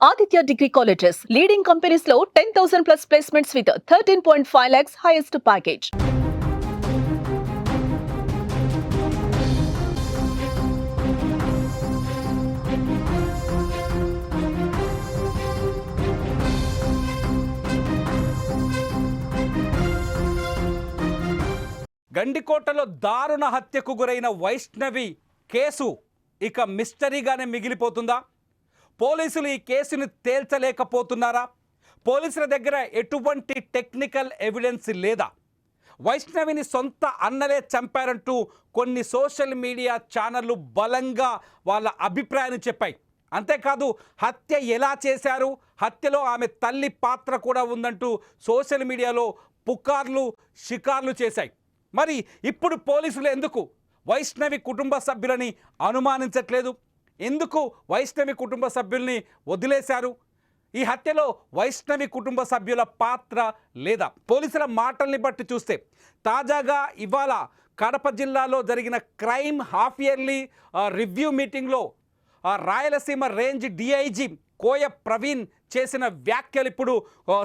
Aditya Degree Colleges, leading companies లో 10,000 plus placements with 13.5 lakhs highest package. గండికోటలో దారుణ హత్యకు గురైన వైష్ణవి కేసు ఇక మిస్టరీగానే మిగిలిపోతుందా? పోలీసులు ఈ కేసును తేల్చలేకపోతున్నారా? పోలీసుల దగ్గర ఎటువంటి టెక్నికల్ ఎవిడెన్స్ లేదా? వైష్ణవిని సొంత అన్నలే చంపారంటూ కొన్ని సోషల్ మీడియా ఛానళ్ళు బలంగా వాళ్ళ అభిప్రాయాన్ని చెప్పాయి. అంతేకాదు హత్య ఎలా చేశారు, హత్యలో ఆమె తల్లి పాత్ర కూడా ఉందంటూ సోషల్ మీడియాలో పుకార్లు షికార్లు చేశాయి. మరి ఇప్పుడు పోలీసులు ఎందుకు వైష్ణవి కుటుంబ సభ్యులని అనుమానించట్లేదు? ఎందుకు వైష్ణవి కుటుంబ సభ్యుల్ని వదిలేశారు? ఈ హత్యలో వైష్ణవి కుటుంబ సభ్యుల పాత్ర లేదా? పోలీసుల మాటల్ని బట్టి చూస్తే తాజాగా ఇవాళ కడప జిల్లాలో జరిగిన క్రైమ్ హాఫ్ ఇయర్లీ రివ్యూ మీటింగ్లో రాయలసీమ రేంజ్ డిఐజీ కోయ ప్రవీణ్ చేసిన వ్యాఖ్యలు ఇప్పుడు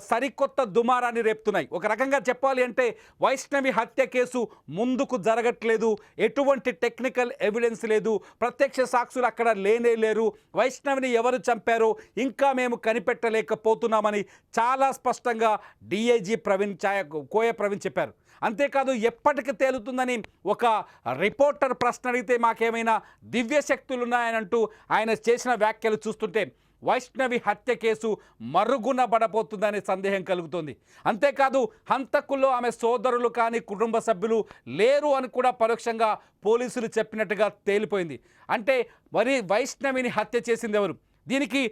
సరికొత్త దుమారాన్ని రేపుతున్నాయి. ఒక రకంగా చెప్పాలి అంటే వైష్ణవి హత్య కేసు ముందుకు జరగట్లేదు, ఎటువంటి టెక్నికల్ ఎవిడెన్స్ లేదు, ప్రత్యక్ష సాక్షులు అక్కడ లేనే లేరు, వైష్ణవిని ఎవరు చంపారో ఇంకా మేము కనిపెట్టలేకపోతున్నామని చాలా స్పష్టంగా డిఐజీ కోయ ప్రవీణ్ చెప్పారు. అంతేకాదు ఎప్పటికి తేలుతుందని ఒక రిపోర్టర్ ప్రశ్న అడిగితే మాకేమైనా దివ్య శక్తులు ఉన్నాయనంటూ ఆయన చేసిన వ్యాఖ్యలు చూస్తుంటే వైష్ణవి హత్య కేసు మరుగున పడబోతుందనే సందేహం కలుగుతుంది. అంతేకాదు హంతకుల్లో ఆమె సోదరులు కానీ కుటుంబ సభ్యులు లేరు అని కూడా పరోక్షంగా పోలీసులు చెప్పినట్టుగా తేలిపోయింది. అంటే మరి వైష్ణవిని హత్య చేసింది ఎవరు? దీనికి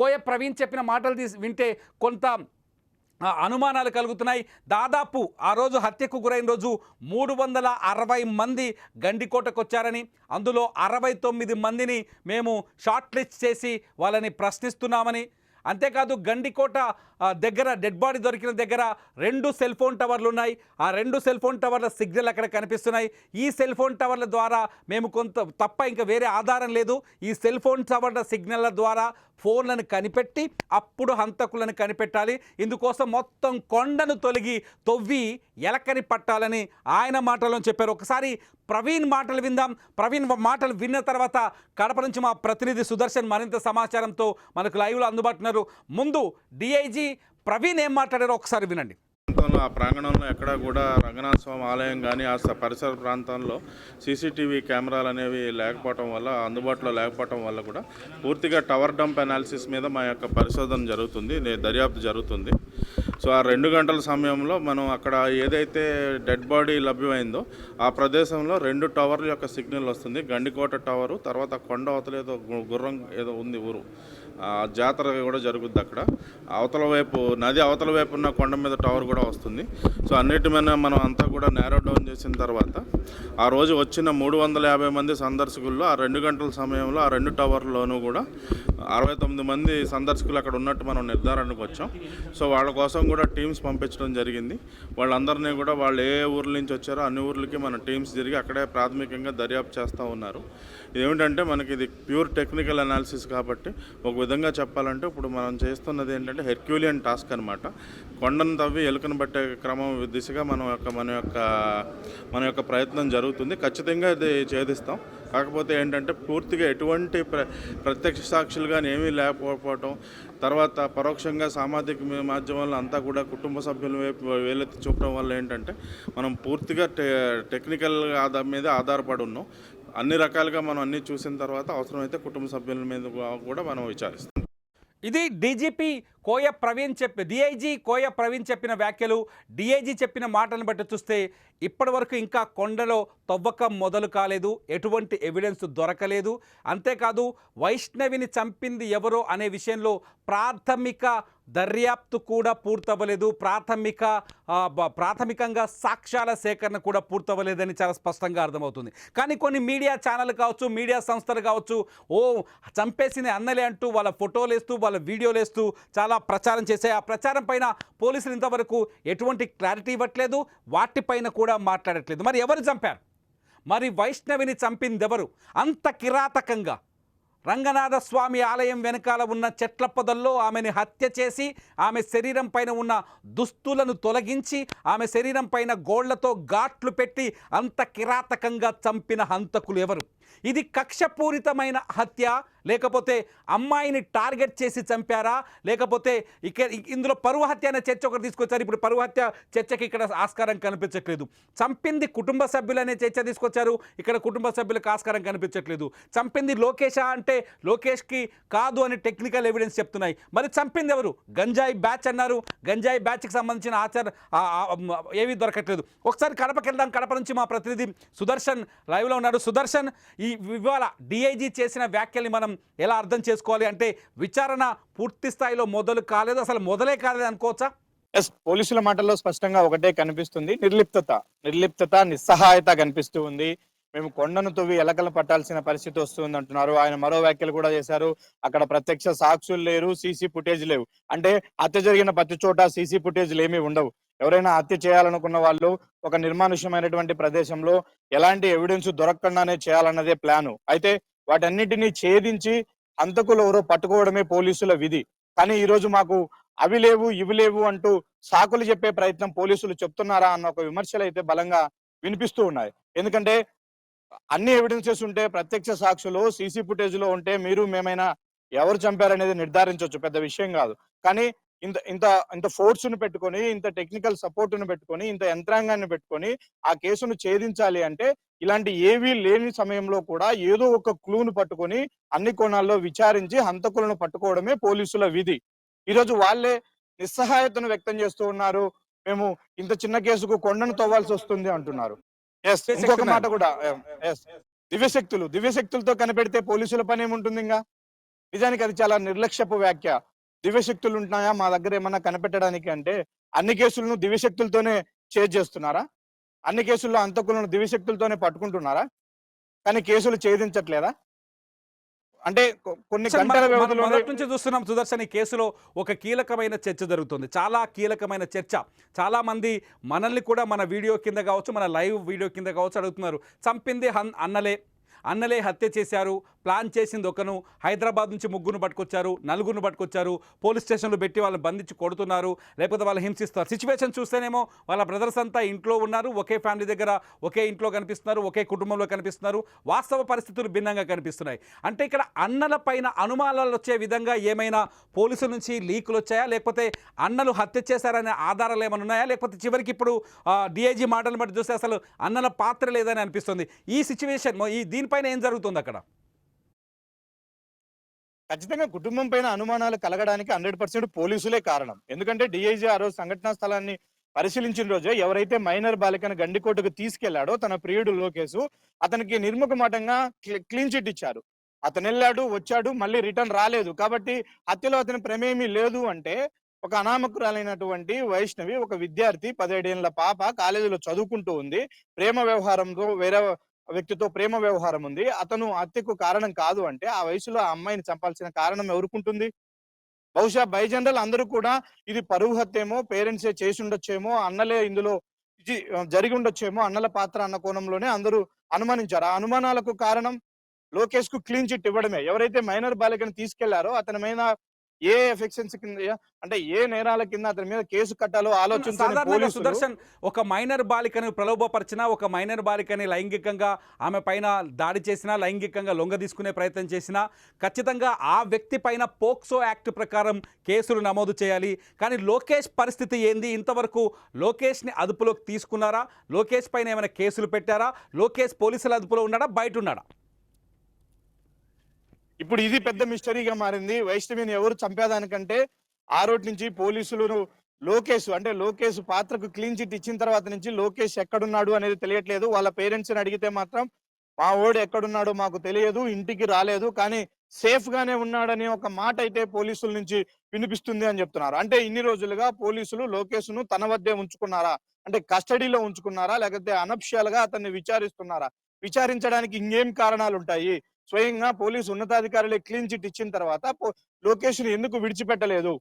కోయ ప్రవీణ్ చెప్పిన మాటలు వింటే కొంత అనుమానాలు కలుగుతున్నాయి. దాదాపు ఆ రోజు హత్యకు గురైన రోజు 360 మంది గండికోటకు వచ్చారని, అందులో 69 మందిని మేము షార్ట్ లిస్ట్ చేసి వాళ్ళని ప్రశ్నిస్తున్నామని, అంతేకాదు గండికోట దగ్గర డెడ్ బాడీ దొరికిన దగ్గర 2 సెల్ ఫోన్ టవర్లు ఉన్నాయి. ఆ 2 సెల్ ఫోన్ టవర్ల సిగ్నల్ అక్కడ కనిపిస్తున్నాయి. ఈ సెల్ ఫోన్ టవర్ల ద్వారా మేము కొంత తప్ప ఇంకా వేరే ఆధారం లేదు, ఈ సెల్ ఫోన్ టవర్ల సిగ్నల్ల ద్వారా ఫోన్లను కనిపెట్టి అప్పుడు హంతకులను కనిపెట్టాలి, ఇందుకోసం మొత్తం కొండను తవ్వి ఎలకని పట్టాలని ఆయన మాటల్లో చెప్పారు. ఒకసారి ప్రవీణ్ మాటలు విందాం. ప్రవీణ్ మాటలు విన్న తర్వాత కడప నుంచి మా ప్రతినిధి సుదర్శన్ మరింత సమాచారంతో మనకు లైవ్లో అందుబాటున్నారు. ముందు డిఐజీ ప్రవీణ్ ఏం మాట్లాడారో ఒకసారి వినండి. ఆ ప్రాంగణంలో ఎక్కడా కూడా రంగనాథ స్వామి ఆలయం కానీ ఆ పరిసర ప్రాంతంలో సీసీటీవీ కెమెరాలు అనేవి లేకపోవటం వల్ల, అందుబాటులో లేకపోవటం వల్ల కూడా పూర్తిగా టవర్ డంప్ అనాలిసిస్ మీద మా యొక్క పరిశోధన జరుగుతుంది, దర్యాప్తు జరుగుతుంది. సో ఆ 2 గంటల సమయంలో మనం అక్కడ ఏదైతే డెడ్ బాడీ లభ్యమైందో ఆ ప్రదేశంలో 2 టవర్ల యొక్క సిగ్నల్ వస్తుంది. గండికోట టవరు, తర్వాత కొండ అవతల ఏదో గుర్రం ఏదో ఉంది ఊరు, జాతర కూడా జరుగుద్ది అక్కడ. అవతల వైపు నది అవతల వైపు ఉన్న కొండ మీద టవర్ కూడా వస్తుంది. సో అన్నిటి మీద మనం అంతా కూడా నేరో డౌన్ చేసిన తర్వాత ఆ రోజు వచ్చిన 350 మంది సందర్శకుల్లో ఆ 2 గంటల సమయంలో ఆ 2 టవర్లోనూ కూడా 69 మంది సందర్శకులు అక్కడ ఉన్నట్టు మనం నిర్ధారణకు వచ్చాం. సో వాళ్ళ కోసం కూడా టీమ్స్ పంపించడం జరిగింది. వాళ్ళందరినీ కూడా వాళ్ళు ఏ ఊర్ల నుంచి వచ్చారో అన్ని ఊర్లకి మన టీమ్స్ తిరిగి అక్కడే ప్రాథమికంగా దర్యాప్తు చేస్తూ ఉన్నారు. ఏమిటంటే మనకి ఇది ప్యూర్ టెక్నికల్ అనాలిసిస్ కాబట్టి ఒక విధంగా చెప్పాలంటే ఇప్పుడు మనం చేస్తున్నది ఏంటంటే హెర్క్యూలియన్ టాస్క్ అనమాట. కొండను తవ్వి ఎలుకను పట్టే క్రమం దిశగా మన యొక్క ప్రయత్నం జరుగుతుంది. ఖచ్చితంగా ఇది ఛేదిస్తాం. కాకపోతే ఏంటంటే పూర్తిగా ఎటువంటి ప్రత్యక్ష సాక్షులు కానీ ఏమీ లేకపోవటం, తర్వాత పరోక్షంగా సామాజిక మాధ్యమాల్లో అంతా కూడా కుటుంబ సభ్యుల వైపు వేలెత్తి చూపడం వల్ల ఏంటంటే మనం పూర్తిగా టెక్నికల్ మీద ఆధారపడి ఉన్నాం. అన్ని రకాలుగా మనం అన్నీ చూసిన తర్వాత అవసరమైతే కుటుంబ సభ్యుల మీద కూడా మనం విచారిస్తాం. ఇది డీజీపీ డిఐజీ కోయ ప్రవీణ్ చెప్పిన వ్యాఖ్యలు. డిఐజీ చెప్పిన మాటలను బట్టి చూస్తే ఇప్పటి వరకు ఇంకా కొండలో తవ్వకం మొదలు కాలేదు, ఎటువంటి ఎవిడెన్స్ దొరకలేదు. అంతేకాదు వైష్ణవిని చంపింది ఎవరో అనే విషయంలో ప్రాథమిక దర్యాప్తు కూడా పూర్తవ్వలేదు, ప్రాథమికంగా సాక్ష్యాల సేకరణ కూడా పూర్తవ్వలేదని చాలా స్పష్టంగా అర్థమవుతుంది. కానీ కొన్ని మీడియా ఛానల్ కావచ్చు, మీడియా సంస్థలు కావచ్చు, చంపేసిన అన్నలే అంటూ వాళ్ళ ఫోటోలు వేస్తూ వాళ్ళ వీడియోలు వేస్తూ చాలా ప్రచారం చేశాయి. ఆ ప్రచారం పైన పోలీసులు ఇంతవరకు ఎటువంటి క్లారిటీ ఇవ్వట్లేదు, వాటిపైన కూడా మాట్లాడట్లేదు. మరి ఎవరు చంపారు? మరి వైష్ణవిని చంపింది ఎవరు? అంత కిరాతకంగా రంగనాథ స్వామి ఆలయం వెనకాల ఉన్న చెట్ల పొదల్లో ఆమెని హత్య చేసి ఆమె శరీరం పైన ఉన్న దుస్తులను తొలగించి ఆమె శరీరం పైన గోళ్లతో ఘాట్లు పెట్టి అంత కిరాతకంగా చంపిన హంతకులు ఎవరు? ఇది కక్షపూరితమైన హత్య, లేకపోతే అమ్మాయిని టార్గెట్ చేసి చంపారా, లేకపోతే ఇందులో పరువు హత్య అనే చర్చ ఒకటి తీసుకొచ్చారు. ఇప్పుడు పరువు హత్య చర్చకి ఇక్కడ ఆస్కారం కనిపించట్లేదు. చంపింది కుటుంబ సభ్యులనే చర్చ తీసుకొచ్చారు, ఇక్కడ కుటుంబ సభ్యులకు ఆస్కారం కనిపించట్లేదు. చంపింది లోకేషా అంటే లోకేష్కి కాదు అని టెక్నికల్ ఎవిడెన్స్ చెప్తున్నాయి. మరి చంపింది ఎవరు? గంజాయి బ్యాచ్ అన్నారు, గంజాయి బ్యాచ్కి సంబంధించిన ఏవి దొరకట్లేదు. ఒకసారి కడపకి వెళ్దాం. కడప నుంచి మా ప్రతినిధి సుదర్శన్ లైవ్లో ఉన్నాడు. సుదర్శన్, ఇవాళ డిఐజీ చేసిన వ్యాఖ్యల్ని మనం ఎలా అర్థం చేసుకోవాలి? అంటే విచారణ పూర్తి స్థాయిలో మొదలు కాలేదు, అసలు మొదలే కాలేదు అనుకోవచ్చా? ఎస్, పోలీసుల మాటల్లో స్పష్టంగా ఒకటే కనిపిస్తుంది, నిర్లిప్తత, నిస్సహాయత కనిపిస్తూ ఉంది. మేము కొండను తవ్వి ఎలకలు పట్టాల్సిన పరిస్థితి వస్తుంది అంటున్నారు. ఆయన మరో వ్యాఖ్యలు కూడా చేశారు, అక్కడ ప్రత్యక్ష సాక్షులు లేరు, సీసీ ఫుటేజ్ లేవు. అంటే హత్య జరిగిన ప్రతి చోట సీసీ ఫుటేజ్లు ఏమీ ఉండవు. ఎవరైనా హత్య చేయాలనుకున్న వాళ్ళు ఒక నిర్మానుష్యమైనటువంటి ప్రదేశంలో ఎలాంటి ఎవిడెన్స్ దొరకకుండానే చేయాలన్నదే ప్లాను. అయితే వాటన్నిటినీ ఛేదించి హంతకులు ఎవరో పట్టుకోవడమే పోలీసుల విధి. కానీ ఈ రోజు మాకు అవి లేవు ఇవి లేవు అంటూ సాకులు చెప్పే ప్రయత్నం పోలీసులు చెప్తున్నారా అన్న ఒక విమర్శలు అయితే బలంగా వినిపిస్తూ ఉన్నాయి. ఎందుకంటే అన్ని ఎవిడెన్సెస్ ఉంటే, ప్రత్యక్ష సాక్షులు సీసీ ఫుటేజ్ లో ఉంటే మీరు మేమైనా ఎవరు చంపారనేది నిర్ధారించవచ్చు, పెద్ద విషయం కాదు. కానీ ఇంత ఇంత ఇంత ఫోర్స్ ను పెట్టుకొని, ఇంత టెక్నికల్ సపోర్ట్ ను పెట్టుకొని, ఇంత యంత్రాంగాన్ని పెట్టుకొని ఆ కేసును ఛేదించాలి అంటే ఇలాంటి ఏవీ లేని సమయంలో కూడా ఏదో ఒక క్లూను పట్టుకొని అన్ని కోణాల్లో విచారించి హంతకులను పట్టుకోవడమే పోలీసుల విధి. ఈరోజు వాళ్ళే నిస్సహాయతను వ్యక్తం చేస్తూ ఉన్నారు. మేము ఇంత చిన్న కేసుకు కొండను తవ్వాల్సి వస్తుంది అంటున్నారు. ఎస్, ఇంకొక మాట కూడా, ఎస్, దివ్యశక్తులతో కనిపెడితే పోలీసుల పని ఏముంటుంది? ఇంకా నిజానికి అది చాలా నిర్లక్ష్యపు వ్యాఖ్య. దివ్యశక్తులు ఉంటున్నాయా మా దగ్గర ఏమన్నా కనిపెట్టడానికి అంటే? అన్ని కేసులను దివ్యశక్తులతోనే చేజ్ చేస్తున్నారా? అన్ని కేసుల్లో హంతకులను దివ్యశక్తులతోనే పట్టుకుంటున్నారా? కానీ కేసులు ఛేదించట్లేదా? అంటే కొన్ని గంటల వ్యవధిలో మొదటి నుంచి చూస్తున్నాం సుదర్శన్, ఈ కేసులో ఒక కీలకమైన చర్చ జరుగుతుంది, చాలా కీలకమైన చర్చ. చాలా మంది మనల్ని కూడా మన వీడియో కింద కావచ్చు, మన లైవ్ వీడియో కింద కావచ్చు అడుగుతున్నారు, చంపింది అన్నలే హత్య చేశారు, ప్లాన్ చేసింది ఒకను, హైదరాబాద్ నుంచి ముగ్గురు పట్టుకొచ్చారు, నలుగురిని పట్టుకొచ్చారు, పోలీస్ స్టేషన్లో పెట్టి వాళ్ళని బంధించి కొడుతున్నారు, లేకపోతే వాళ్ళు హింసిస్తారు. సిచ్యువేషన్ చూస్తేనేమో వాళ్ళ బ్రదర్స్ అంతా ఇంట్లో ఉన్నారు, ఒకే ఫ్యామిలీ దగ్గర ఒకే ఇంట్లో కనిపిస్తున్నారు, ఒకే కుటుంబంలో కనిపిస్తున్నారు. వాస్తవ పరిస్థితులు భిన్నంగా కనిపిస్తున్నాయి. అంటే ఇక్కడ అన్నల పైన అనుమానాలు వచ్చే విధంగా ఏమైనా పోలీసుల నుంచి లీకులు వచ్చాయా, లేకపోతే అన్నలు హత్య చేశారనే ఆధారాలు ఏమైనా ఉన్నాయా, లేకపోతే చివరికి ఇప్పుడు డిఐజీ మాటలు బట్టి చూస్తే అసలు అన్నల పాత్ర లేదని అనిపిస్తుంది. ఈ సిచ్యువేషన్ దీనిపైన ఏం జరుగుతుంది అక్కడ? ఖచ్చితంగా కుటుంబం పైన అనుమానాలు కలగడానికి 100% పోలీసులే కారణం. ఎందుకంటే డిఐజీ ఆ రోజు సంఘటనా స్థలాన్ని పరిశీలించిన రోజే ఎవరైతే మైనర్ బాలికను గండికోటకు తీసుకెళ్లాడో తన ప్రియుడు లోకేష్, అతనికి నిర్ముఖమాటంగా క్లీన్ చిట్ ఇచ్చారు. అతను వెళ్ళాడు, వచ్చాడు, మళ్ళీ రిటర్న్ రాలేదు. కాబట్టి హత్యలో అతని ప్రమేమీ లేదు అంటే ఒక అనామకురాలైనటువంటి వైష్ణవి, ఒక విద్యార్థి, 17 ఏళ్ల పాప కాలేజీలో చదువుకుంటూ ఉంది, ప్రేమ వ్యవహారంలో వేరే వ్యక్తితో ప్రేమ వ్యవహారం ఉంది, అతను హత్యకు కారణం కాదు అంటే ఆ వయసులో ఆ అమ్మాయిని చంపాల్సిన కారణం ఎవరుకుంటుంది? బహుశా బై జనరల్ అందరూ కూడా ఇది పరువు హత్యేమో, పేరెంట్సే చేసి ఉండొచ్చేమో, అన్నలే ఇందులో జరిగి ఉండొచ్చేమో, అన్నల పాత్ర అన్న కోణంలోనే అందరూ అనుమానించారు. ఆ అనుమానాలకు కారణం లోకేష్ కు క్లీన్ చిట్ ఇవ్వడమే. ఎవరైతే మైనర్ బాలికను తీసుకెళ్లారో అతని మీద ఏ ఎఫెక్షన్స్ కింద, అంటే ఏ నేరాల కింద అతని మీద కేసు కట్టాలో ఆలోచించారు సుదర్శన్. ఒక మైనర్ బాలికను ప్రలోభపరిచినా, ఒక మైనర్ బాలికని లైంగికంగా ఆమె పైన దాడి చేసినా, లైంగికంగా లొంగ తీసుకునే ప్రయత్నం చేసినా ఖచ్చితంగా ఆ వ్యక్తి పైన పోక్సో యాక్ట్ ప్రకారం కేసులు నమోదు చేయాలి. కానీ లోకేష్ పరిస్థితి ఏంది? ఇంతవరకు లోకేష్ని అదుపులోకి తీసుకున్నారా? లోకేష్ పైన ఏమైనా కేసులు పెట్టారా? లోకేష్ పోలీసుల అదుపులో ఉన్నాడా, బయట ఉన్నాడా? ఇప్పుడు ఇది పెద్ద మిస్టరీగా మారింది. వైష్ణవిని ఎవరు చంపేదానికంటే ఆ రోజు నుంచి పోలీసులు లోకేష్ పాత్రకు క్లీన్ చిట్ ఇచ్చిన తర్వాత నుంచి లోకేష్ ఎక్కడున్నాడు అనేది తెలియట్లేదు. వాళ్ళ పేరెంట్స్ ని అడిగితే మాత్రం మా ఓడు ఎక్కడున్నాడో మాకు తెలియదు, ఇంటికి రాలేదు, కానీ సేఫ్ గానే ఉన్నాడని ఒక మాట అయితే పోలీసుల నుంచి వినిపిస్తుంది అని చెప్తున్నారు. అంటే ఇన్ని రోజులుగా పోలీసులు లోకేష్ ను తన వద్దే ఉంచుకున్నారా, అంటే కస్టడీలో ఉంచుకున్నారా, లేకపోతే అనఫిషియల్ గా అతన్ని విచారిస్తున్నారా? విచారించడానికి ఇంకేం కారణాలు ఉంటాయి? స్వయంగా పోలీసు ఉన్నతాధికారులే క్లీన్ చిట్ ఇచ్చిన తర్వాత లోకేష్ ని ఎందుకు విడిచిపెట్టలేదు?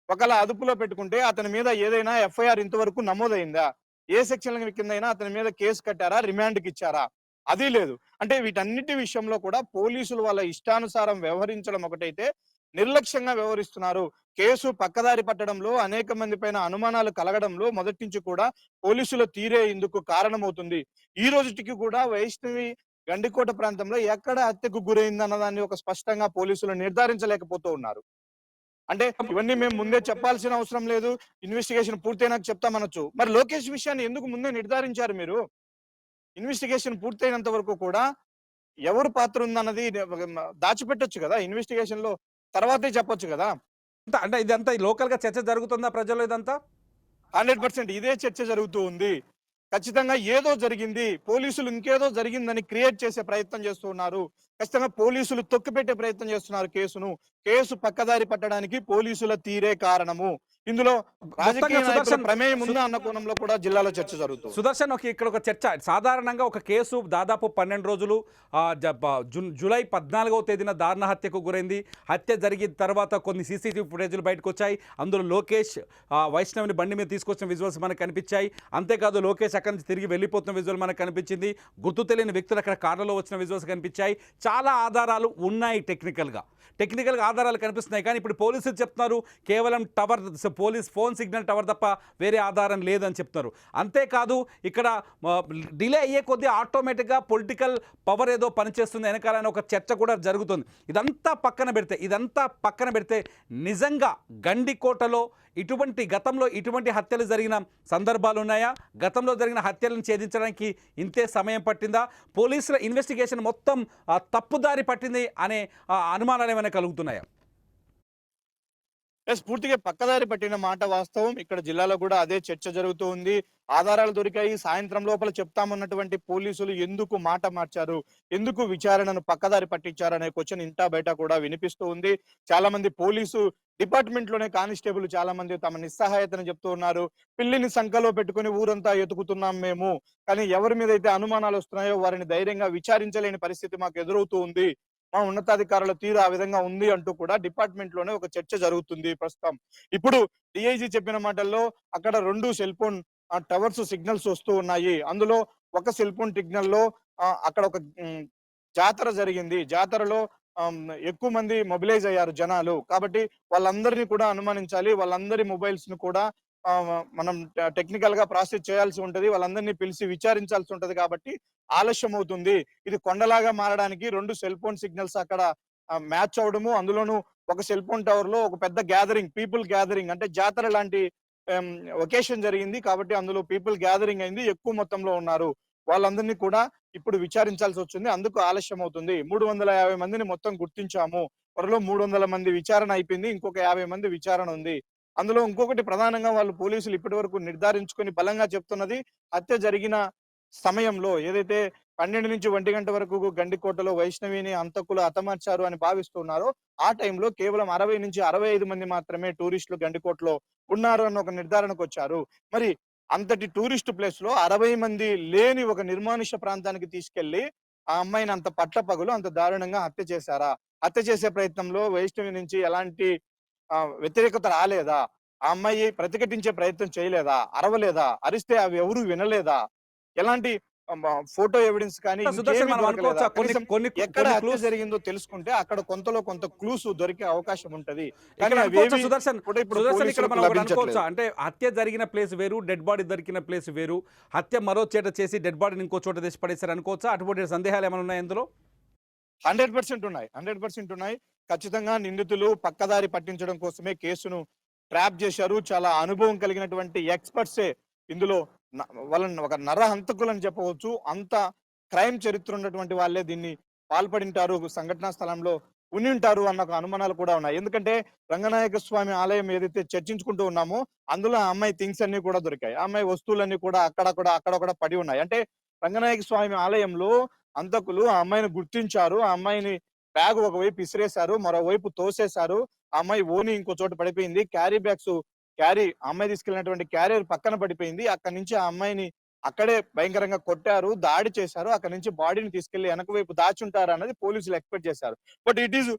ఒకవేళ అదుపులో పెట్టుకుంటే అతని మీద ఏదైనా ఎఫ్ఐఆర్ ఇంతవరకు నమోదైందా? ఏ సెక్షన్ కిందైనా అతని మీద కేసు కట్టారా, రిమాండ్కి ఇచ్చారా? అది లేదు. అంటే వీటన్నిటి విషయంలో కూడా పోలీసులు వాళ్ళ ఇష్టానుసారం వ్యవహరించడం ఒకటైతే నిర్లక్ష్యంగా వ్యవహరిస్తున్నారు. కేసు పక్కదారి పట్టడంలో అనేక మంది పైన అనుమానాలు కలగడంలో మొదటి నుంచి కూడా పోలీసుల తీరే ఇందుకు కారణమవుతుంది. ఈ రోజుటికి కూడా వైష్ణవి గండికోట ప్రాంతంలో ఎక్కడ హత్యకు గురైందన్న దాన్ని ఒక స్పష్టంగా పోలీసులు నిర్ధారించలేకపోతూ ఉన్నారు. అంటే ఇవన్నీ మేము ముందే చెప్పాల్సిన అవసరం లేదు. ఇన్వెస్టిగేషన్ పూర్తయినాక చెప్తామనొచ్చు. మరి లోకేష్ విషయాన్ని ఎందుకు ముందే నిర్ధారించారు మీరు? ఇన్వెస్టిగేషన్ పూర్తయినంత వరకు కూడా ఎవరు పాత్ర ఉందన్నది దాచిపెట్టొచ్చు కదా! ఇన్వెస్టిగేషన్‌లో తర్వాతే చెప్పొచ్చు కదా! అంటే ఇదంతా లోకల్‌గా చర్చ జరుగుతుందా ప్రజల్లో ఇదంతా? 100% ఇదే చర్చ జరుగుతూ ఉంది. ఖచ్చితంగా ఏదో జరిగింది. పోలీసులు ఇంకేదో జరిగిందని క్రియేట్ చేసే ప్రయత్నం చేస్తూ ఉన్నారు. ఖచ్చితంగా పోలీసులు తొక్కిపెట్టే ప్రయత్నం చేస్తున్నారు కేసును. కేసు పక్కదారి పట్టడానికి పోలీసుల తీరే కారణము. ఇందులో రాజకీయ నాయకుల సుదర్శన్ ప్రమేయం ఉందా అన్న కోణంలో కూడా జిల్లాలో చర్చ జరుగుతుంది. సుదర్శన్ ఇక్కడ ఒక చర్చ. సాధారణంగా ఒక కేసు దాదాపు 12 రోజులు జూలై 14వ తేదీన దారుణ హత్యకు గురైంది. హత్య జరిగిన తర్వాత కొన్ని సీసీటీవీ ఫుటేజ్లు బయటకు వచ్చాయి. అందులో లోకేష్ వైష్ణవిని బండి మీద తీసుకొచ్చిన విజువల్స్ మనకు కనిపించాయి. అంతేకాదు లోకేష్ అక్కడి నుంచి తిరిగి వెళ్ళిపోతున్న విజువల్ మనకు కనిపించింది. గుర్తు తెలియని వ్యక్తులు అక్కడ కార్లలో వచ్చిన విజువల్స్ కనిపించాయి. చాలా ఆధారాలు ఉన్నాయి టెక్నికల్గా ఆధారాలు కనిపిస్తున్నాయి. కానీ ఇప్పుడు పోలీసులు చెప్తున్నారు కేవలం tower police phone signal tower తప్ప వేరే ఆధారం లేదని చెప్తున్నారు. అంతేకాదు ఇక్కడ డిలే అయ్యే కొద్దీ ఆటోమేటిక్గా పొలిటికల్ పవర్ ఏదో పనిచేస్తుంది వెనకాలని ఒక చర్చ కూడా జరుగుతుంది. ఇదంతా పక్కన పెడితే నిజంగా గండికోటలో గతంలో ఇటువంటి హత్యలు జరిగిన సందర్భాలు ఉన్నాయా? గతంలో జరిగిన హత్యలను ఛేదించడానికి ఇంతే సమయం పట్టిందా? పోలీసుల ఇన్వెస్టిగేషన్ మొత్తం తప్పుదారి పట్టింది అనే అనుమానాలు ఏమైనా కలుగుతున్నాయా? పూర్తిగా పక్కదారి పట్టిన మాట వాస్తవం. ఇక్కడ జిల్లాలో కూడా అదే చర్చ జరుగుతూ ఉంది. ఆధారాలు దొరికాయి, సాయంత్రం లోపల చెప్తామన్నటువంటి పోలీసులు ఎందుకు మాట మార్చారు, ఎందుకు విచారణను పక్కదారి పట్టించారు అనే క్వశ్చన్ ఇంటా బయట కూడా వినిపిస్తూ ఉంది. చాలా మంది పోలీసు డిపార్ట్మెంట్ లోనే కానిస్టేబుల్ చాలా మంది తమ నిస్సహాయతను చెప్తూ ఉన్నారు. పిల్లిని సంకలో పెట్టుకుని ఊరంతా ఎతుకుతున్నాం మేము, కానీ ఎవరి మీద అయితే అనుమానాలు వస్తున్నాయో వారిని ధైర్యంగా విచారించలేని పరిస్థితి మాకు ఎదురవుతూ ఉంది. మా ఉన్నతాధికారుల తీరు ఆ విధంగా ఉంది అంటూ కూడా డిపార్ట్మెంట్ లోనే ఒక చర్చ జరుగుతుంది ప్రస్తుతం. ఇప్పుడు డిఐజీ చెప్పిన మాటల్లో అక్కడ 2 సెల్ ఫోన్ టవర్స్ సిగ్నల్స్ వస్తూ ఉన్నాయి. అందులో ఒక సెల్ ఫోన్ సిగ్నల్ లో అక్కడ ఒక జాతర జరిగింది. జాతరలో ఎక్కువ మంది మొబిలైజ్ అయ్యారు జనాలు. కాబట్టి వాళ్ళందరినీ కూడా అనుమానించాలి. వాళ్ళందరి మొబైల్స్ ను కూడా మనం టెక్నికల్ గా ప్రాసెస్ చేయాల్సి ఉంటది. వాళ్ళందరినీ పిలిచి విచారించాల్సి ఉంటది. కాబట్టి ఆలస్యం అవుతుంది. ఇది కొండలాగా మారడానికి 2 సెల్ ఫోన్ సిగ్నల్స్ అక్కడ మ్యాచ్ అవడము, అందులోనూ ఒక సెల్ ఫోన్ టవర్ లో ఒక పెద్ద గ్యాదరింగ్, పీపుల్ గ్యాదరింగ్ అంటే జాతర లాంటి ఒకేషన్ జరిగింది. కాబట్టి అందులో పీపుల్ గ్యాదరింగ్ అయింది, ఎక్కువ మొత్తంలో ఉన్నారు. వాళ్ళందరినీ కూడా ఇప్పుడు విచారించాల్సి వచ్చింది. అందుకు ఆలస్యం అవుతుంది. 350 మందిని మొత్తం గుర్తించాము. త్వరలో 300 మంది విచారణ అయిపోయింది. ఇంకొక 50 మంది విచారణ ఉంది. అందులో ఇంకొకటి ప్రధానంగా వాళ్ళు పోలీసులు ఇప్పటి వరకు నిర్ధారించుకొని బలంగా చెప్తున్నది, హత్య జరిగిన సమయంలో ఏదైతే 12 నుంచి 1 గంట వరకు గండికోటలో వైష్ణవిని హంతకులు హతమార్చారు అని భావిస్తున్నారో ఆ టైంలో కేవలం 60 నుంచి 65 మంది మాత్రమే టూరిస్టులు గండికోటలో ఉన్నారు అన్న ఒక నిర్ధారణకు వచ్చారు. మరి అంతటి టూరిస్ట్ ప్లేస్ లో 60 మంది లేని ఒక నిర్మానుష్య ప్రాంతానికి తీసుకెళ్లి ఆ అమ్మాయిని అంత పట్టపగలు అంత దారుణంగా హత్య చేశారా? హత్య చేసే ప్రయత్నంలో వైష్ణవి నుంచి ఎలాంటి వ్యతిరేకత రాలేదా? ఆ అమ్మాయి ప్రతిఘటించే ప్రయత్నం చేయలేదా? అరవలేదా? అరిస్తే అవి ఎవరు వినలేదా? ఎలాంటి ఫోటో ఎవిడెన్స్ కానీ ఎక్కడ హత్య జరిగిందో తెలుసుకుంటే అక్కడ కొంతలో కొంత క్లూస్ దొరికే అవకాశం ఉంటది. అంటే హత్య జరిగిన ప్లేస్ వేరు, డెడ్ బాడీ దొరికిన ప్లేస్ వేరు. హత్య మరో చోట చేసి డెడ్ బాడీని ఇంకో చోట తెచ్చి పడేశారు అనుకోవచ్చా? అటువంటి సందేహాలు ఏమైనా ఉన్నాయి ఇందులో? 100% ఉన్నాయి. 100% ఉన్నాయి. ఖచ్చితంగా నిందితులు పక్కదారి పట్టించడం కోసమే కేసును ట్రాప్ చేశారు. చాలా అనుభవం కలిగినటువంటి ఎక్స్పర్ట్సే ఇందులో వాళ్ళని ఒక నరహంతకులని చెప్పవచ్చు. అంత క్రైమ్ చరిత్ర ఉన్నటువంటి వాళ్ళే దీన్ని పాల్పడింటారు, సంఘటనా స్థలంలో ఉని ఉంటారు అన్న అనుమానాలు కూడా ఉన్నాయి. ఎందుకంటే రంగనాయక స్వామి ఆలయం ఏదైతే చర్చించుకుంటూ ఉన్నామో అందులో ఆ అమ్మాయి థింగ్స్ అన్ని కూడా దొరికాయి. ఆ అమ్మాయి వస్తువులన్నీ కూడా అక్కడ పడి ఉన్నాయి. అంటే రంగనాయక స్వామి ఆలయంలో హంతకులు ఆ అమ్మాయిని గుర్తించారు. ఆ అమ్మాయిని బ్యాగ్ ఒకవైపు ఇసిరేశారు, మరోవైపు తోసేశారు. ఆ అమ్మాయి ఓని ఇంకో చోట పడిపోయింది. క్యారీ బ్యాగ్స్ అమ్మాయి తీసుకెళ్ళినటువంటి క్యారియర్ పక్కన పడిపోయింది. అక్కడి నుంచి ఆ అమ్మాయిని అక్కడే భయంకరంగా కొట్టారు, దాడి చేశారు. అక్కడి నుంచి బాడీని తీసుకెళ్లి వెనక వైపు దాచుంటారు అన్నది పోలీసులు ఎక్స్పెక్ట్ చేశారు. But it is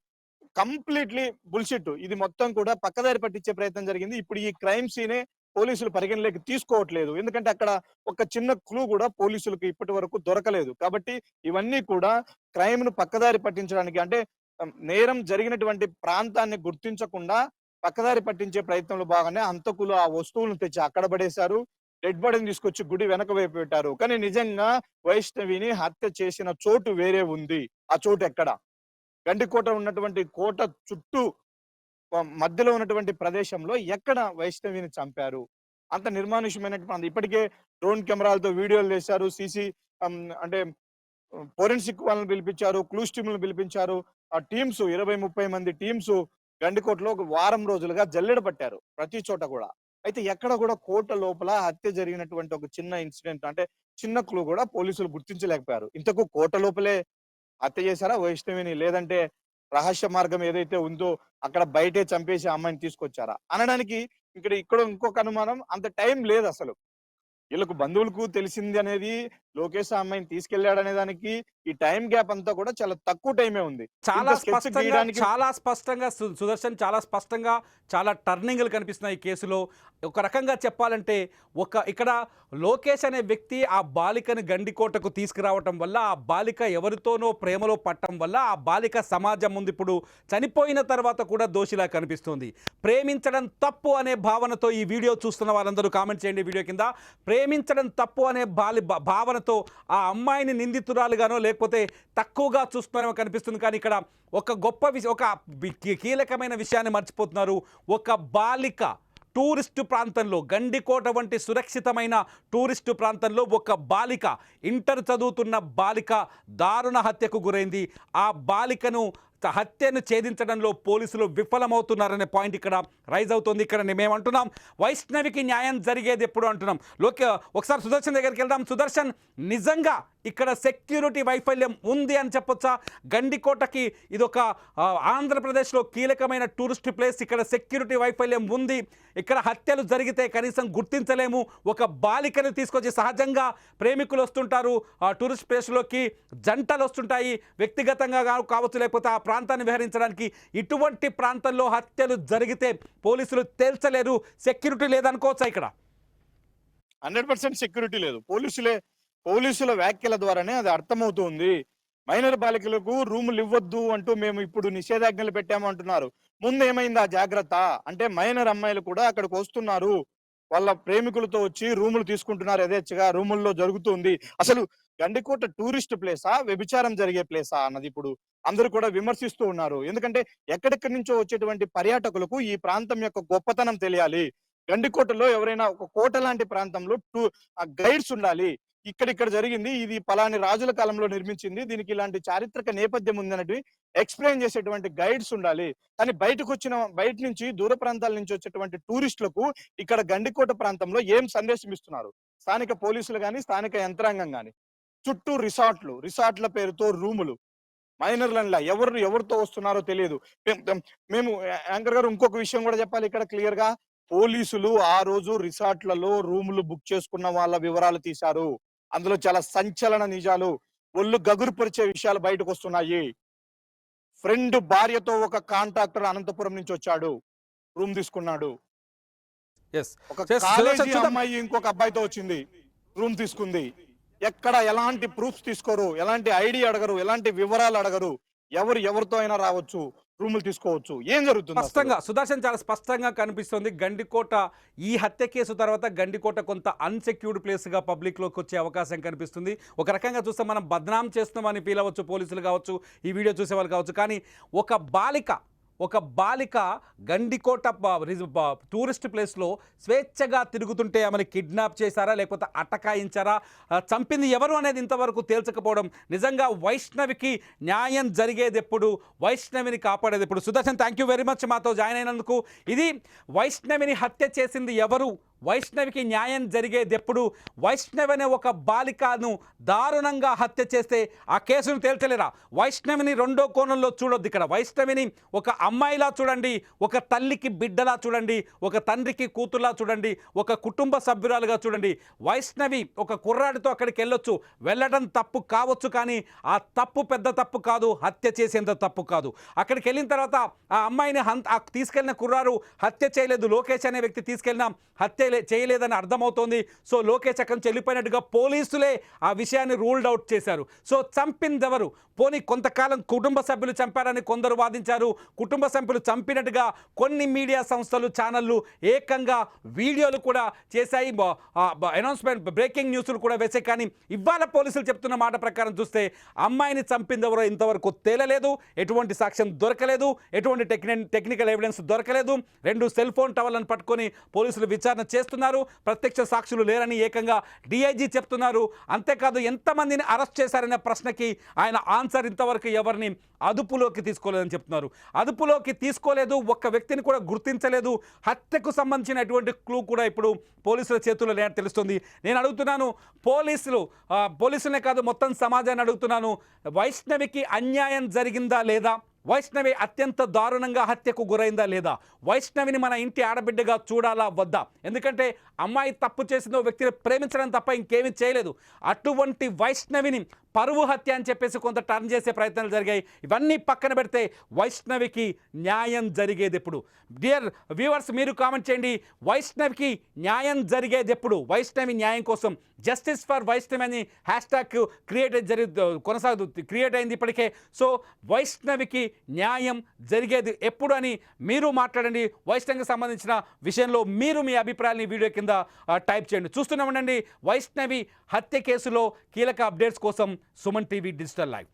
completely bullshit. ఇది మొత్తం కూడా పక్కదారి పట్టించే ప్రయత్నం జరిగింది. ఇప్పుడు ఈ క్రైమ్ సీనే పోలీసులు పరిగణలోకి తీసుకోవట్లేదు. ఎందుకంటే అక్కడ ఒక చిన్న క్లూ కూడా పోలీసులకు ఇప్పటి వరకు దొరకలేదు. కాబట్టి ఇవన్నీ కూడా క్రైమ్‌ను పక్కదారి పట్టించడానికి అంటే నేరం జరిగినటువంటి ప్రాంతాన్ని గుర్తించకుండా పక్కదారి పట్టించే ప్రయత్నంలో భాగంగానే హంతకులు ఆ వస్తువులను తెచ్చి అక్కడ పడేశారు. డెడ్ బాడీని తీసుకొచ్చి గుడి వెనక వైపు పెట్టారు. కానీ నిజంగా వైష్ణవిని హత్య చేసిన చోటు వేరే ఉంది. ఆ చోటు ఎక్కడ? గండికోట ఉన్నటువంటి కోట చుట్టూ మధ్యలో ఉన్నటువంటి ప్రదేశంలో ఎక్కడ వైష్ణవిని చంపారు? అంత నిర్మానుష్యమైనటువంటి ఇప్పటికే డ్రోన్ కెమెరాలతో వీడియోలు తీశారు. అంటే ఫోరెన్సిక్ వాళ్ళని పిలిపించారు. క్లూస్ టీమ్‌లను పిలిపించారు. ఆ టీమ్స్ 20, 30 మంది టీమ్స్ గండికోటలో ఒక వారం రోజులుగా జల్లెడ పట్టారు. ప్రతి చోట కూడా. అయితే ఎక్కడ కూడా కోట లోపల హత్య జరిగినటువంటి ఒక చిన్న ఇన్సిడెంట్ అంటే చిన్న క్లూ కూడా పోలీసులు గుర్తించలేకపోయారు. ఇంతకు కోట లోపలే హత్య చేశారా వైష్ణవిని? లేదంటే రహస్య మార్గం ఏదైతే ఉందో అక్కడ బయటే చంపేసి ఆ అమ్మాయిని తీసుకొచ్చారా? అనడానికి ఇక్కడ ఇంకొక అనుమానం, అంత టైం లేదసలు. వీళ్ళకు బంధువులకు తెలిసింది అనేది లోకేష్ ఆ అమ్మాయిని తీసుకెళ్ళాడనే దానికి ఈ టైం గ్యాప్ అంతా కూడా చాలా తక్కువ టైమే ఉంది. చాలా ఇంత స్కెచ్ స్పష్టంగా గీయడానికి చాలా స్పష్టంగా సుదర్శన్ చాలా స్పష్టంగా చాలా టర్నింగ్లు కనిపిస్తున్నాయి ఈ కేసులో. ఒక రకంగా చెప్పాలంటే ఇక్కడ లోకేష్ అనే వ్యక్తి ఆ బాలికను గండికోటకు తీసుకురావటం వల్ల ఆ బాలిక ఎవరితోనో ప్రేమలో పట్టడం వల్ల ఆ బాలిక సమాజం ముందు ఇప్పుడు చనిపోయిన తర్వాత కూడా దోషిలా కనిపిస్తుంది. ప్రేమించడం తప్పు అనే భావనతో ఈ వీడియో చూస్తున్న వాళ్ళందరూ కామెంట్ చేయండి వీడియో కింద. ప్రేమించడం తప్పు అనే భావనతో ఆ అమ్మాయిని నిందితురాలుగానో లేకపోతే తక్కువగా చూస్తున్నారో కనిపిస్తుంది. కానీ ఇక్కడ ఒక గొప్ప విషయం, ఒక కీలకమైన విషయాన్ని మర్చిపోతున్నారు. ఒక బాలిక టూరిస్టు ప్రాంతంలో, గండికోట వంటి సురక్షితమైన టూరిస్టు ప్రాంతంలో ఒక బాలిక, ఇంటర్ చదువుతున్న బాలిక దారుణ హత్యకు గురైంది. ఆ బాలికను హత్యను ఛేదించడంలో పోలీసులు విఫలమవుతున్నారనే పాయింట్ ఇక్కడ రైజ్ అవుతుంది. ఇక్కడ మేమంటున్నాం వైష్ణవికి న్యాయం జరిగేది ఎప్పుడు అంటున్నాం. ఒకసారి సుదర్శన్ దగ్గరికి వెళ్దాం. సుదర్శన్, నిజంగా ఇక్కడ సెక్యూరిటీ వైఫల్యం ఉంది అని చెప్పొచ్చా? గండికోటకి ఇదొక ఆంధ్రప్రదేశ్లో కీలకమైన టూరిస్ట్ ప్లేస్. ఇక్కడ సెక్యూరిటీ వైఫల్యం ఉంది. ఇక్కడ హత్యలు జరిగితే కనీసం గుర్తించలేము. ఒక బాలికను తీసుకొచ్చి, సహజంగా ప్రేమికులు వస్తుంటారు టూరిస్ట్ ప్లేస్లోకి, జంటలు వస్తుంటాయి, వ్యక్తిగతంగా కావచ్చు లేకపోతే ఆ ప్రాంతాన్ని విహరించడానికి. ఇటువంటి ప్రాంతంలో హత్యలు జరిగితే పోలీసులు తేల్చలేరు. సెక్యూరిటీ లేదనుకోవచ్చా? ఇక్కడ 100% సెక్యూరిటీ లేదు. పోలీసుల వ్యాఖ్యల ద్వారానే అది అర్థమవుతుంది. మైనర్ బాలికలకు రూములు ఇవ్వద్దు అంటూ మేము ఇప్పుడు నిషేధాజ్ఞలు పెట్టాము అంటున్నారు. ముందు ఏమైంది ఆ జాగ్రత్త? అంటే మైనర్ అమ్మాయిలు కూడా అక్కడికి వస్తున్నారు, వాళ్ళ ప్రేమికులతో వచ్చి రూములు తీసుకుంటున్నారు, యథేచ్ఛగా రూముల్లో జరుగుతుంది. అసలు గండికోట టూరిస్ట్ ప్లేసా, వ్యభిచారం జరిగే ప్లేసా అన్నది ఇప్పుడు అందరూ కూడా విమర్శిస్తూ ఉన్నారు. ఎందుకంటే ఎక్కడెక్కడి నుంచో వచ్చేటువంటి పర్యాటకులకు ఈ ప్రాంతం యొక్క గొప్పతనం తెలియాలి. గండికోటలో ఎవరైనా ఒక కోట లాంటి ప్రాంతంలో గైడ్స్ ఉండాలి. ఇక్కడ జరిగింది, ఇది పలాని రాజుల కాలంలో నిర్మించింది, దీనికి ఇలాంటి చారిత్రక నేపథ్యం ఉందన్నట్టు ఎక్స్ప్లెయిన్ చేసేటువంటి గైడ్స్ ఉండాలి. కానీ బయట నుంచి దూర ప్రాంతాల నుంచి వచ్చేటువంటి టూరిస్టులకు ఇక్కడ గండికోట ప్రాంతంలో ఏం సందేశం ఇస్తున్నారు? స్థానిక పోలీసులు కానీ, స్థానిక యంత్రాంగం కానీ, చుట్టూ రిసార్ట్ల పేరుతో రూములు, మైనర్లన్లా ఎవరితో వస్తున్నారో తెలియదు. మేము యాంకర్ గారు ఇంకొక విషయం కూడా చెప్పాలి ఇక్కడ క్లియర్ గా. పోలీసులు ఆ రోజు రిసార్ట్లలో రూములు బుక్ చేసుకున్న వాళ్ళ వివరాలు తీశారు. అందులో చాలా సంచలన నిజాలు, ఒళ్ళు గగురుపరిచే విషయాలు బయటకు వస్తున్నాయి. ఫ్రెండ్ భార్యతో ఒక కాంట్రాక్టర్ అనంతపురం నుంచి వచ్చాడు, రూమ్ తీసుకున్నాడు. ఒక కాలేజీ అమ్మాయి ఇంకొక అబ్బాయితో వచ్చింది, రూమ్ తీసుకుంది. ఎక్కడ ఎలాంటి ప్రూఫ్స్ తీసుకోరు, ఎలాంటి ఐడి అడగరు, ఎలాంటి వివరాలు అడగరు. ఎవరితో అయినా రావచ్చు, రూములు తీసుకోవచ్చు. ఏం జరుగుతుంది? స్పష్టంగా సుదర్శన్ చాలా స్పష్టంగా కనిపిస్తుంది. గండికోట ఈ హత్య కేసు తర్వాత గండికోట కొంత అన్సెక్యూర్డ్ ప్లేస్గా పబ్లిక్లోకి వచ్చే అవకాశం కనిపిస్తుంది. ఒక రకంగా చూస్తే మనం బద్నాం చేస్తున్నామని ఫీల్ అవ్వచ్చు, పోలీసులు కావచ్చు, ఈ వీడియో చూసే వాళ్ళు కావచ్చు. కానీ ఒక బాలిక గండికోట టూరిస్ట్ ప్లేస్లో స్వేచ్ఛగా తిరుగుతుంటే ఆమెను కిడ్నాప్ చేశారా లేకపోతే అటకాయించారా, చంపింది ఎవరు అనేది ఇంతవరకు తేల్చకపోవడం. నిజంగా వైష్ణవికి న్యాయం జరిగేది ఎప్పుడు, వైష్ణవిని కాపాడేది ఎప్పుడు? Sudarshan, thank you very much మాతో జాయిన్ అయినందుకు. ఇది వైష్ణవిని హత్య చేసింది ఎవరు, వైష్ణవికి న్యాయం జరిగేది ఎప్పుడు? వైష్ణవి అనే ఒక బాలికను దారుణంగా హత్య చేస్తే ఆ కేసును తేల్చలేరా? వైష్ణవిని రెండో కోణంలో చూడొద్దు. ఇక్కడ వైష్ణవిని ఒక అమ్మాయిలా చూడండి, ఒక తల్లికి బిడ్డలా చూడండి, ఒక తండ్రికి కూతురులా చూడండి, ఒక కుటుంబ సభ్యురాలుగా చూడండి. వైష్ణవి ఒక కుర్రాడితో అక్కడికి వెళ్ళడం తప్పు కావచ్చు, కానీ ఆ తప్పు పెద్ద తప్పు కాదు, హత్య చేసేంత తప్పు కాదు. అక్కడికి వెళ్ళిన తర్వాత ఆ అమ్మాయిని తీసుకెళ్లిన కుర్రారు హత్య చేయలేదు, లోకేష్ అనే వ్యక్తి తీసుకెళ్ళిన హత్య చేయలేదని అర్థమవుతోంది. సో లోకేష్ అక్కడి నుంచి వెళ్ళిపోయినట్టుగా పోలీసులే ఆ విషయాన్ని రూల్డ్ అవుట్ చేశారు. సో చంపిందెవరు? పోనీ కొంతకాలం కుటుంబ సభ్యులు చంపారని కొందరు వాదించారు. కుటుంబ సభ్యులు చంపినట్టుగా కొన్ని మీడియా సంస్థలు, ఛానళ్ళు ఏకంగా వీడియోలు కూడా చేశాయి, అనౌన్స్మెంట్, బ్రేకింగ్ న్యూస్లు కూడా వేసాయి. కానీ ఇవాళ పోలీసులు చెప్తున్న మాట ప్రకారం చూస్తే అమ్మాయిని చంపిందెవరో ఇంతవరకు తేలలేదు. ఎటువంటి సాక్ష్యం దొరకలేదు, ఎటువంటి టెక్నికల్ ఎవిడెన్స్ దొరకలేదు. 2 సెల్ ఫోన్ టవర్లను పట్టుకొని పోలీసులు విచారణ చేస్తున్నారు. ప్రత్యక్ష సాక్షులు లేరని ఏకంగా డిఐజీ చెప్తున్నారు. అంతేకాదు ఎంతమందిని అరెస్ట్ చేశారనే ప్రశ్నకి ఆయన ఆన్సర్ ఇంతవరకు ఎవరిని అదుపులోకి తీసుకోలేదని చెప్తున్నారు. అదుపులోకి తీసుకోలేదు, ఒక్క వ్యక్తిని కూడా గుర్తించలేదు. హత్యకు సంబంధించినటువంటి క్లూ కూడా ఇప్పుడు పోలీసుల చేతుల్లో లేదని తెలుస్తుంది. నేను అడుగుతున్నాను పోలీసులనే కాదు మొత్తం సమాజాన్ని అడుగుతున్నాను, వైష్ణవికి అన్యాయం జరిగిందా లేదా? వైష్ణవి అత్యంత దారుణంగా హత్యకు గురైందా లేదా? వైష్ణవిని మన ఇంటి ఆడబిడ్డగా చూడాలా వద్దా? ఎందుకంటే అమ్మాయి తప్పు చేసిన వ్యక్తిని ప్రేమించడం తప్ప ఇంకేమీ చేయలేదు. అటువంటి వైష్ణవిని పరువు హత్య అని చెప్పేసి కొంత టర్న్ చేసే ప్రయత్నాలు జరిగాయి. ఇవన్నీ పక్కన పెడితే వైష్ణవికి న్యాయం జరిగేది ఎప్పుడు? డియర్ వ్యూవర్స్, మీరు కామెంట్ చేయండి. వైష్ణవికి న్యాయం జరిగేది ఎప్పుడు? వైష్ణవి న్యాయం కోసం జస్టిస్ ఫర్ వైష్ణవి అని హ్యాష్ట్యాగ్ క్రియేట్ అయింది ఇప్పటికే. సో వైష్ణవికి న్యాయం జరిగేది ఎప్పుడు అని మీరు మాట్లాడండి. వైష్ణవికి సంబంధించిన విషయంలో మీరు మీ అభిప్రాయాన్ని వీడియో కింద టైప్ చేయండి. చూస్తూనే ఉండండి వైష్ణవి హత్య కేసులో కీలక అప్డేట్స్ కోసం సుమన్ టీవీ డిజిటల్ లైవ్.